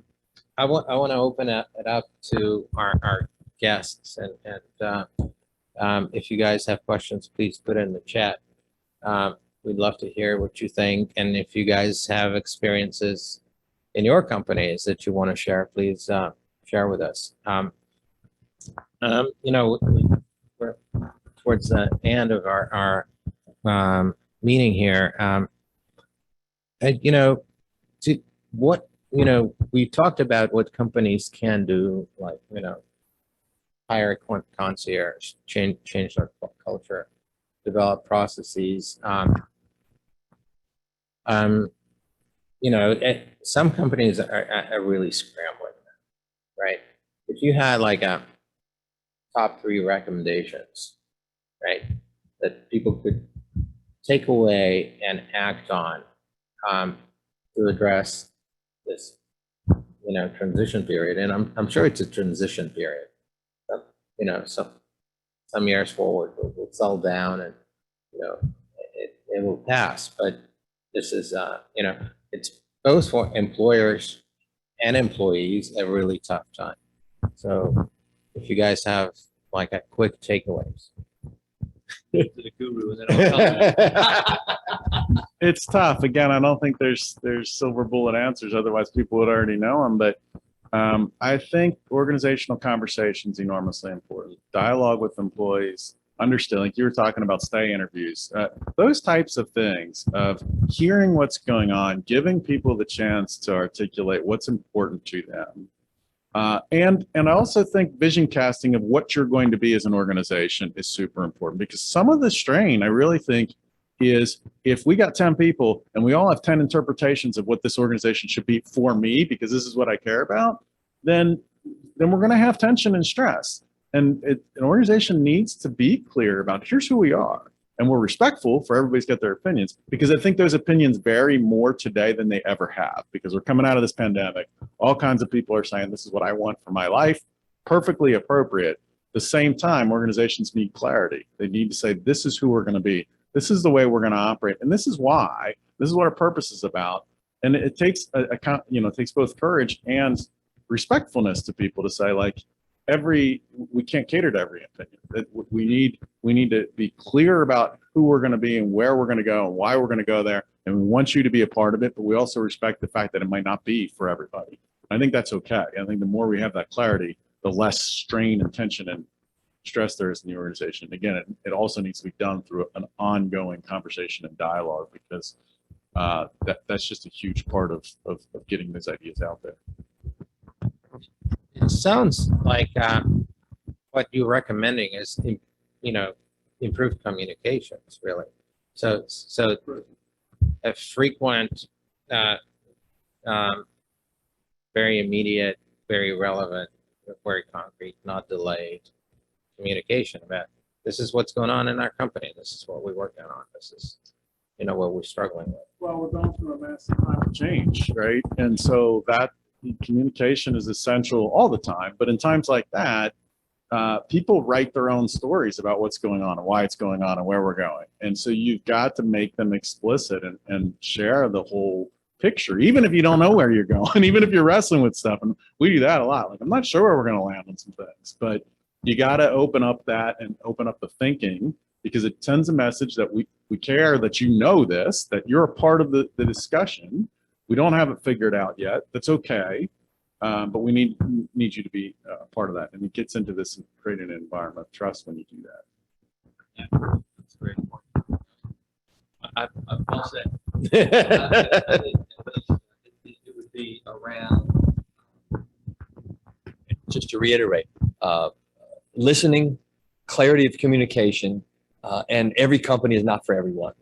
want to open it up to our guests, and if you guys have questions, please put it in the chat. We'd love to hear what you think, and if you guys have experiences in your companies that you want to share, please share with us. We're towards the end of our meeting here. We talked about what companies can do, like hire a concierge, change their culture, develop processes. Some companies are really scrambling, right? If you had like a top 3 recommendations, right, that people could take away and act on to address this transition period, and I'm sure it's a transition period. Some years forward will settle down and, it will pass, but this is, it's both for employers and employees a really tough time. So if you guys have like a quick takeaways. The guru, and then I'll come. It's tough. Again, I don't think there's silver bullet answers. Otherwise, people would already know them. But I think organizational conversation is enormously important. Dialogue with employees, understand, like you were talking about stay interviews, those types of things of hearing what's going on, giving people the chance to articulate what's important to them. And I also think vision casting of what you're going to be as an organization is super important, because some of the strain, I really think, is if we got 10 people and we all have 10 interpretations of what this organization should be for me, because this is what I care about, then we're going to have tension and stress. And an organization needs to be clear about, here's who we are. And we're respectful for everybody's got their opinions, because I think those opinions vary more today than they ever have, because we're coming out of this pandemic. All kinds of people are saying, this is what I want for my life. Perfectly appropriate. At the same time, organizations need clarity. They need to say, this is who we're going to be. This is the way we're going to operate. And this is why. This is what our purpose is about. And it takes it takes both courage and respectfulness to people to say, like, we can't cater to every opinion. We need to be clear about who we're going to be and where we're going to go and why we're going to go there. And we want you to be a part of it, but we also respect the fact that it might not be for everybody. I think that's okay. I think the more we have that clarity, the less strain and tension and stress there is in the organization. Again, it also needs to be done through an ongoing conversation and dialogue, because that's just a huge part of getting those ideas out there. It sounds like what you're recommending is, improved communications, really. So a frequent, very immediate, very relevant, very concrete, not delayed communication about, this is what's going on in our company. This is what we're working on. This is, what we're struggling with. Well, we're going through a massive climate change, right? And so that communication is essential all the time. But in times like that, people write their own stories about what's going on and why it's going on and where we're going. And so you've got to make them explicit and share the whole picture, even if you don't know where you're going, even if you're wrestling with stuff. And we do that a lot. Like, I'm not sure where we're going to land on some things, but you got to open up that and open up the thinking, because it sends a message that we care, that this, that you're a part of the discussion. We don't have it figured out yet. That's okay. But we need you to be a part of that. And it gets into this and creating an environment of trust when you do that. Yeah, that's great. I've well said. It would be around, just to reiterate, listening, clarity of communication, and every company is not for everyone.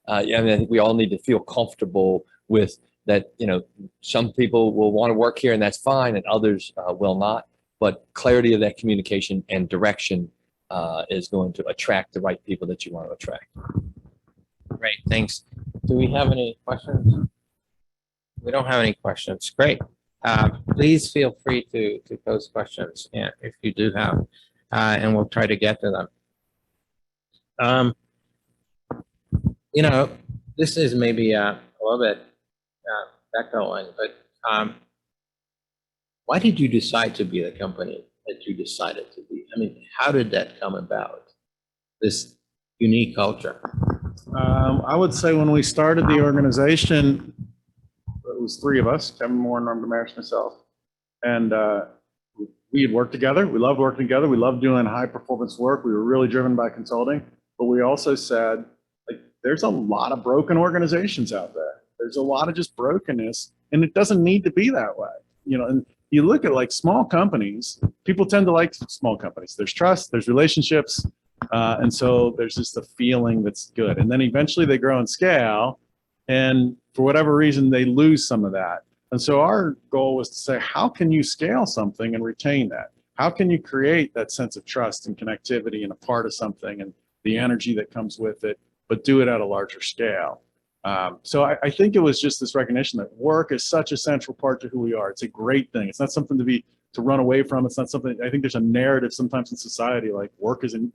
I think we all need to feel comfortable with that. Some people will want to work here and that's fine, and others will not. But clarity of that communication and direction is going to attract the right people that you want to attract. Great, thanks. Do we have any questions? We don't have any questions. Great. Please feel free to pose questions, if you do have, and we'll try to get to them. This is maybe a little bit echoing, but why did you decide to be the company that you decided to be? I mean, how did that come about, this unique culture? I would say when we started the organization, it was three of us, Kevin Moore, Norm Damaris, myself. And we had worked together. We loved working together. We loved doing high performance work. We were really driven by consulting. But we also said, like, there's a lot of broken organizations out there. There's a lot of just brokenness, and it doesn't need to be that way. And you look at like small companies, people tend to like small companies. There's trust, there's relationships. And so there's just a feeling that's good. And then eventually they grow and scale, and for whatever reason, they lose some of that. And so our goal was to say, how can you scale something and retain that? How can you create that sense of trust and connectivity and a part of something and the energy that comes with it, but do it at a larger scale? So I think it was just this recognition that work is such a central part to who we are. It's a great thing. It's not something to run away from. It's not something, I think there's a narrative sometimes in society, like work isn't,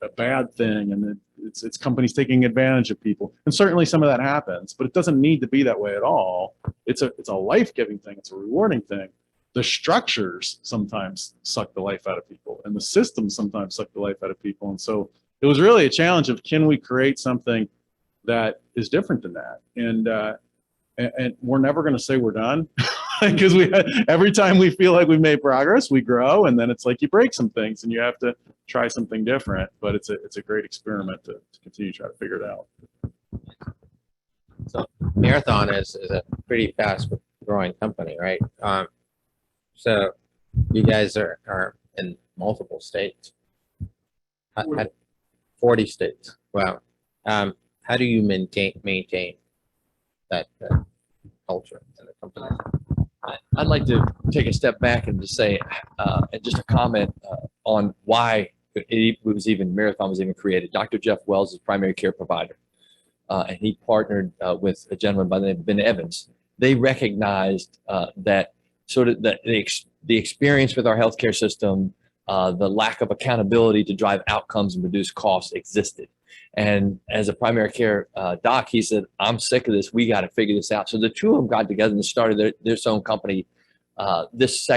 a bad thing, and it's companies taking advantage of people. And certainly some of that happens, but it doesn't need to be that way at all. It's a life-giving thing. It's a rewarding thing. The structures sometimes suck the life out of people, and the systems sometimes suck the life out of people. And so it was really a challenge of, can we create something that is different than that? And we're never going to say we're done, because every time we feel like we've made progress, we grow, and then it's like you break some things and you have to try something different. But it's a great experiment to continue to try to figure it out. So Marathon is a pretty fast growing company, right? So you guys are in multiple states. 40 states. Wow. How do you maintain that culture in the company? I'd like to take a step back and just say, and just a comment on why Marathon was even created. Dr. Jeff Wells is a primary care provider, and he partnered with a gentleman by the name of Ben Evans. They recognized that sort of the experience with our healthcare system, the lack of accountability to drive outcomes and reduce costs existed. And as a primary care doc, he said, I'm sick of this. We got to figure this out. So the two of them got together and started their own company. This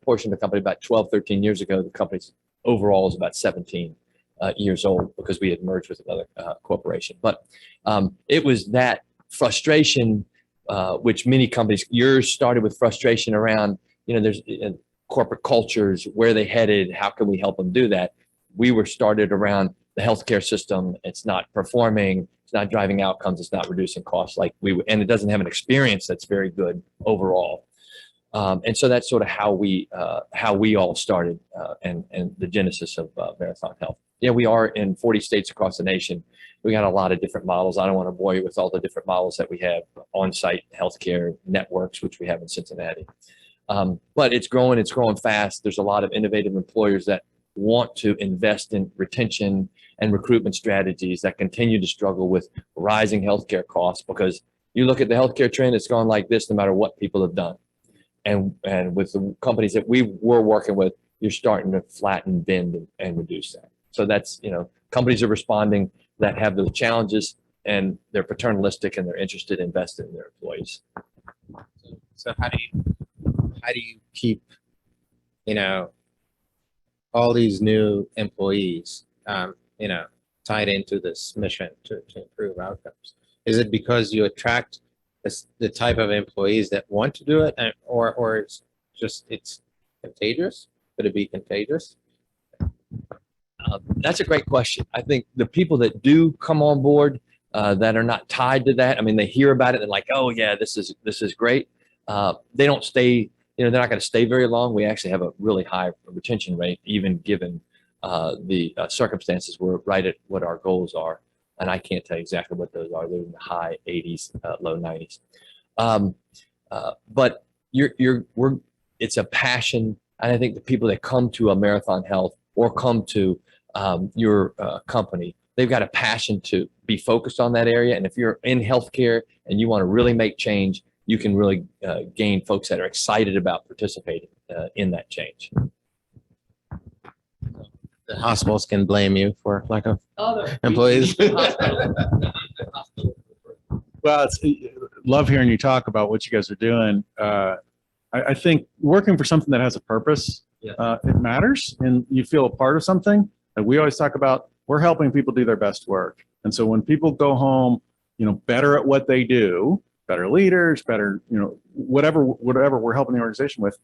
portion of the company about 12, 13 years ago. The company's overall is about 17 years old, because we had merged with another corporation. But it was that frustration, which many companies, yours started with frustration around, there's corporate cultures, where they headed, how can we help them do that? We were started around the healthcare system. It's not performing, it's not driving outcomes, it's not reducing costs and it doesn't have an experience that's very good overall. And so that's sort of how we all started, and the genesis of Marathon Health. Yeah, we are in 40 states across the nation. We got a lot of different models. I don't want to bore you with all the different models that we have: on-site healthcare networks, which we have in Cincinnati. But it's growing fast. There's a lot of innovative employers that want to invest in retention and recruitment strategies that continue to struggle with rising healthcare costs, because you look at the healthcare trend, it's gone like this no matter what people have done. And with the companies that we were working with, you're starting to flatten, bend, and reduce that. So that's, companies are responding that have those challenges, and they're paternalistic, and they're interested in investing in their employees. So how do you keep, all these new employees, tied into this mission to improve outcomes? Is it because you attract the type of employees that want to do it, or it's contagious? Could it be contagious? That's a great question. I think the people that do come on board that are not tied to that, they hear about it and like, oh yeah, this is great. They don't stay, they're not going to stay very long. We actually have a really high retention rate, even given the circumstances. We're right at what our goals are. And I can't tell you exactly what those are. They're in the high 80s, low 90s. But it's a passion. And I think the people that come to a Marathon Health or come to your company, they've got a passion to be focused on that area. And if you're in healthcare and you want to really make change, you can really gain folks that are excited about participating in that change. The hospitals can blame you for lack of employees. Well, love hearing you talk about what you guys are doing. I think working for something that has a purpose, it matters, and you feel a part of something. Like we always talk about, we're helping people do their best work. And so when people go home, better at what they do, better leaders, better, whatever we're helping the organization with,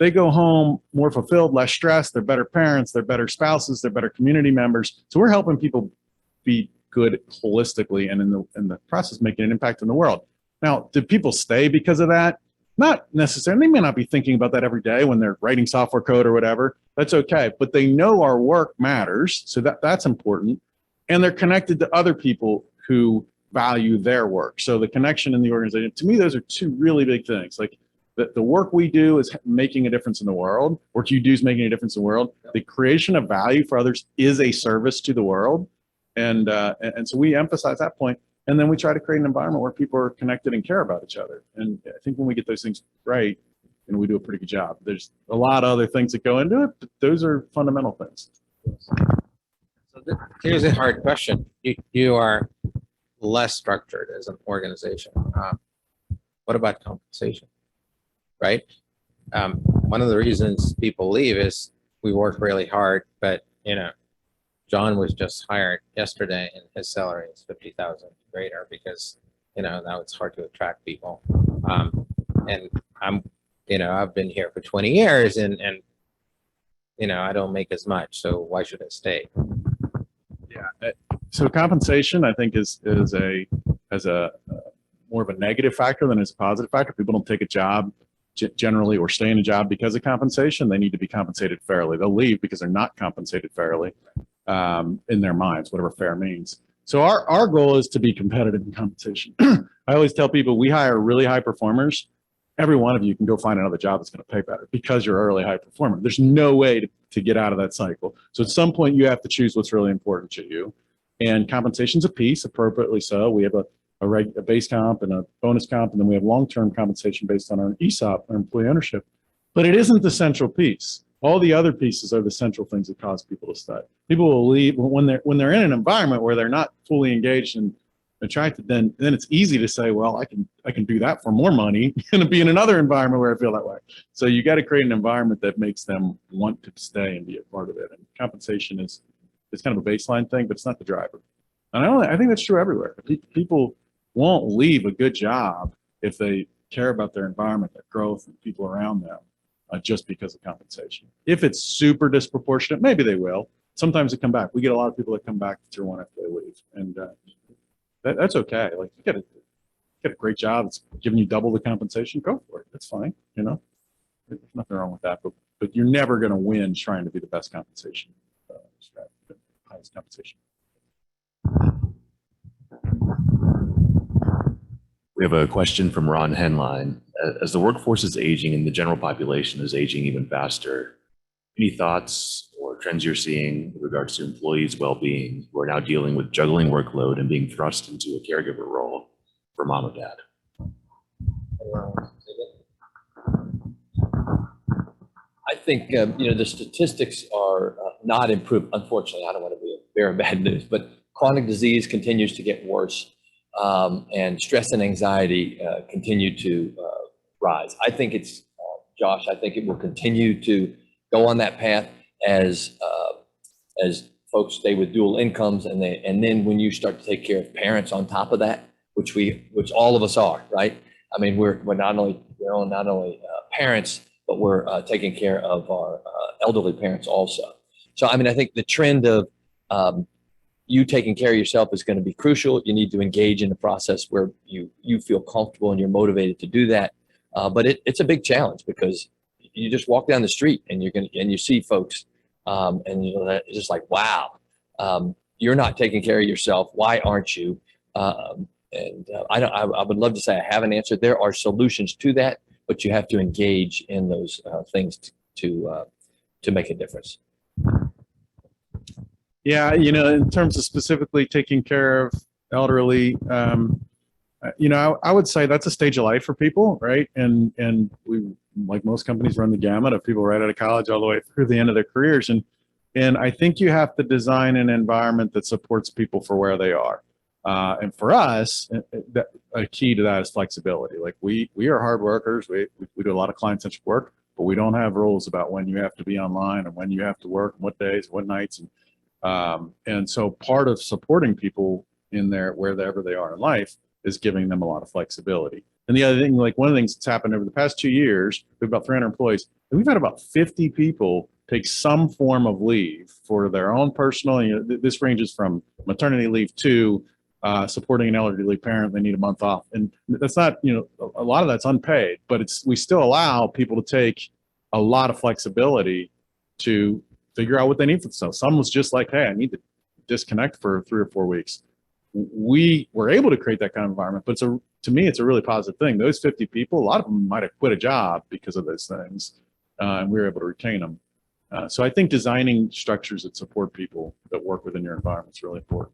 they go home more fulfilled, less stressed, they're better parents, they're better spouses, they're better community members. So we're helping people be good holistically, and in the process making an impact in the world. Now, do people stay because of that? Not necessarily. They may not be thinking about that every day when they're writing software code or whatever. That's okay. But they know our work matters, so that's important. And they're connected to other people who value their work. So the connection in the organization, to me, those are two really big things. Like the work we do is making a difference in the world. Work you do is making a difference in the world. The creation of value for others is a service to the world. And so we emphasize that point. And then we try to create an environment where people are connected and care about each other. And I think when we get those things right, and we do a pretty good job. There's a lot of other things that go into it, but those are fundamental things. So here's a hard question. You are less structured as an organization. What about compensation, right? One of the reasons people leave is we work really hard, but John was just hired yesterday and his salary is 50,000 greater because, now it's hard to attract people. And I've been here for 20 years and I don't make as much, so why should I stay? Yeah. So compensation, I think, is a more of a negative factor than is a positive factor. People don't take a job generally or stay in a job because of compensation. They need to be compensated fairly. They'll leave because they're not compensated fairly in their minds, whatever fair means. So our goal is to be competitive in compensation. I always tell people we hire really high performers. Every one of you can go find another job that's going to pay better because you're a really high performer. There's no way to get out of that cycle. So at some point you have to choose what's really important to you. And compensation's a piece, appropriately so. We have a base comp and a bonus comp, and then we have long-term compensation based on our ESOP, our employee ownership. But it isn't the central piece. All the other pieces are the central things that cause people to stay. People will leave when they're in an environment where they're not fully engaged and attracted. Then it's easy to say, well, I can do that for more money and be in another environment where I feel that way. So you got to create an environment that makes them want to stay and be a part of it. And compensation is kind of a baseline thing, but it's not the driver. And I think that's true everywhere. People won't leave a good job if they care about their environment, their growth, and people around them. Just because of compensation. If it's super disproportionate, maybe they will. Sometimes they come back. We get a lot of people that come back to Tier 1 after they leave, and that's okay. Like you get a great job, it's giving you double the compensation. Go for it. That's fine. There's nothing wrong with that. But you're never going to win trying to be the best compensation, highest compensation. We have a question from Ron Henline. As the workforce is aging and the general population is aging even faster, any thoughts or trends you're seeing with regards to employees' well-being who are now dealing with juggling workload and being thrust into a caregiver role for mom or dad? I think, the statistics are not improved. Unfortunately, I don't want to be a bearer of bad news, but chronic disease continues to get worse. And stress and anxiety continue to rise. I think it's, Josh, I think it will continue to go on that path as folks stay with dual incomes, and then when you start to take care of parents on top of that, which all of us are, right? I mean, we're not only parents, but we're taking care of our elderly parents also. So, I mean, I think the trend of you taking care of yourself is going to be crucial. You need to engage in the process where you feel comfortable and you're motivated to do that. But it's a big challenge because you just walk down the street and you see folks and it's just like, wow, you're not taking care of yourself. Why aren't you? I would love to say I have an answer. There are solutions to that, but you have to engage in those things to make a difference. Yeah, in terms of specifically taking care of elderly, I would say that's a stage of life for people, right? And we, like most companies, run the gamut of people right out of college all the way through the end of their careers. And I think you have to design an environment that supports people for where they are. And for us, a key to that is flexibility. Like we are hard workers. We do a lot of client-centric work, but we don't have rules about when you have to be online and when you have to work and what days, what nights. And so part of supporting people in there, wherever they are in life, is giving them a lot of flexibility. And the other thing, like one of the things that's happened over the past 2 years, we have about 300 employees, and we've had about 50 people take some form of leave for their own personal, this ranges from maternity leave to supporting an elderly parent. They need a month off. And that's not, a lot of that's unpaid, but we still allow people to take a lot of flexibility to figure out what they need for themselves. Some was just like, hey, I need to disconnect for 3 or 4 weeks. We were able to create that kind of environment, but to me, it's a really positive thing. Those 50 people, a lot of them might have quit a job because of those things, and we were able to retain them. So I think designing structures that support people that work within your environment is really important.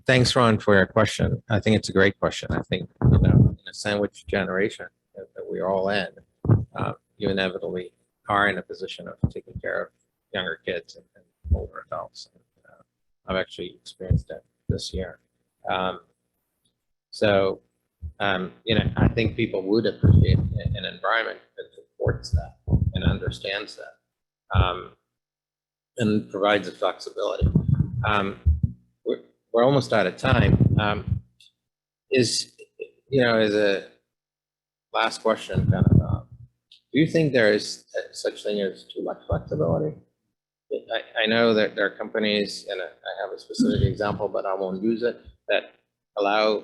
Thanks, Ron, for your question. I think it's a great question. I think, you know, in a sandwich generation that we're all in, you inevitably are in a position of taking care of younger kids and older adults. I've actually experienced that this year. You know, I think people would appreciate an environment that supports that and understands that, and provides the flexibility. We're almost out of time. You know, as a last question, kind of, do you think there is such thing as too much flexibility? I know that there are companies, and I have a specific example, but I won't use it, that allow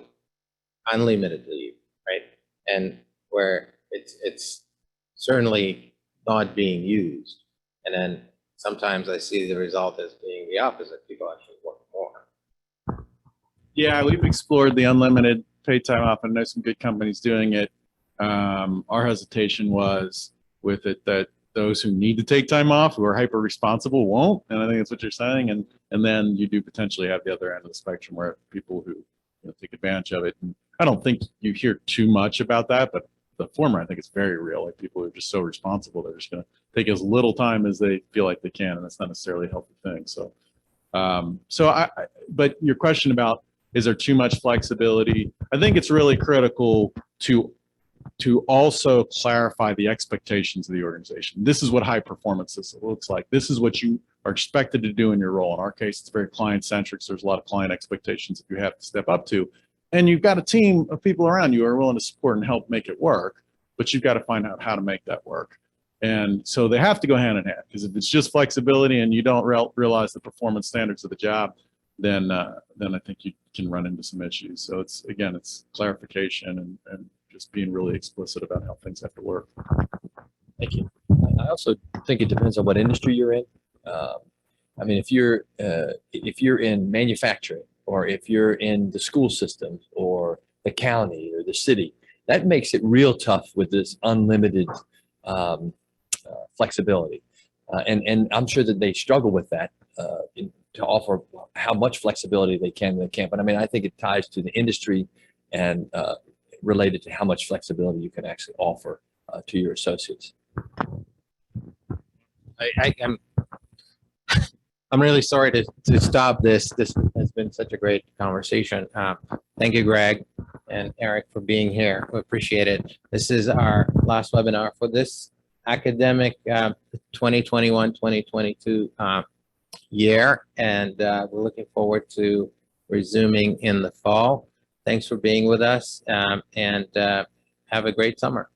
unlimited leave, right? And where it's certainly not being used. And then sometimes I see the result as being the opposite. People actually work more. Yeah, we've explored the unlimited paid time off, and I know some good companies doing it. Our hesitation was with it that those who need to take time off, who are hyper responsible, won't. And I think that's what you're saying. And then you do potentially have the other end of the spectrum where people who, you know, take advantage of it. And I don't think you hear too much about that, but the former, I think it's very real. Like, people who are just so responsible, they're just going to take as little time as they feel like they can, and that's not necessarily a healthy thing. So, but your question about, is there too much flexibility? I think it's really critical to also clarify the expectations of the organization. This is what high performance looks like. This is what you are expected to do in your role. In our case, it's very client-centric, so there's a lot of client expectations that you have to step up to. And you've got a team of people around you who are willing to support and help make it work, but you've got to find out how to make that work. And so they have to go hand in hand, because if it's just flexibility and you don't realize the performance standards of the job, then I think you can run into some issues. So it's clarification and just being really explicit about how things have to work. Thank you. I also think it depends on what industry you're in. I mean, if you're in manufacturing, or if you're in the school system or the county or the city, that makes it real tough with this unlimited flexibility. And I'm sure that they struggle with that to offer how much flexibility they can and they can't. But I mean, I think it ties to the industry and related to how much flexibility you can actually offer to your associates. I'm really sorry to stop this. This has been such a great conversation. Thank you, Greg and Eric, for being here. We appreciate it. This is our last webinar for this academic 2021-2022 year, and we're looking forward to resuming in the fall. Thanks for being with us, and have a great summer.